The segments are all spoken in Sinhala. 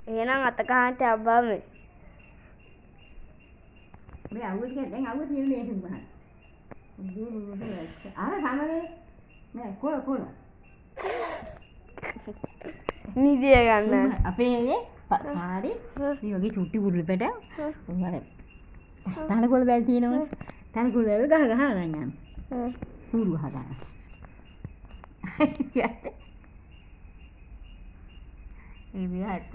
එහෙනම් අත කහන්න තියබ්බා මේ. මේ අවුත් දැන් අවුත් නිල්ලේ තුමහන්. ආර සමනේ නෑ කොළ. නිදිය ගන්න. අපේ නේ පාරේ මේ වගේ චුට්ටි පුරුළු පැට උඹර තනකොළ බැල් තියෙනවනේ. තනකොළ බැල් ගහ ගන්න. පුරු හදන්න. ඒ විහත්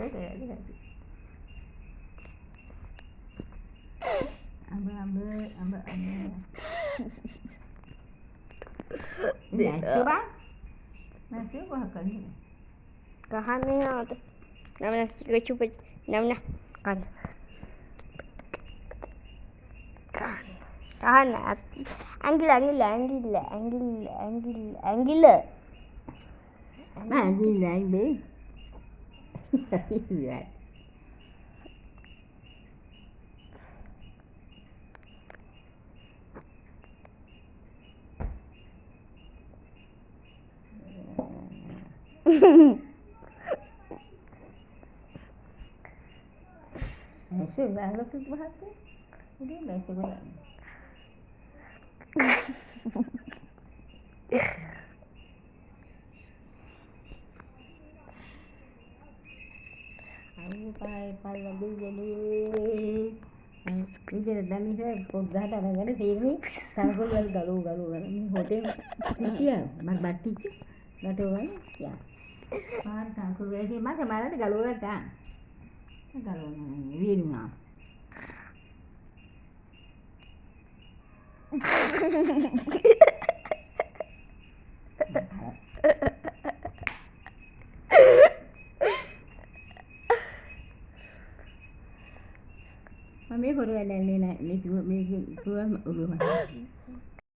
අඹ නැස්සේ කොහ කන්නේ කහන්නේ නාට නම චුප නම්න කන්න කහන්න ඇඟිල්ල ඇඟිල්ල Masih banget tuh bahasnya. Udah masih banget. Ayo pai lagi jadi. Ini jadi dami saya pogah tak ada sini. Sangkul galu. Ini hotel ya, marbati tu. Gato kan? Ya. Pan sangkul lagi mana mana galu kan? Galu ni rumah. Mami boleh ada ni nak ni tu rumah.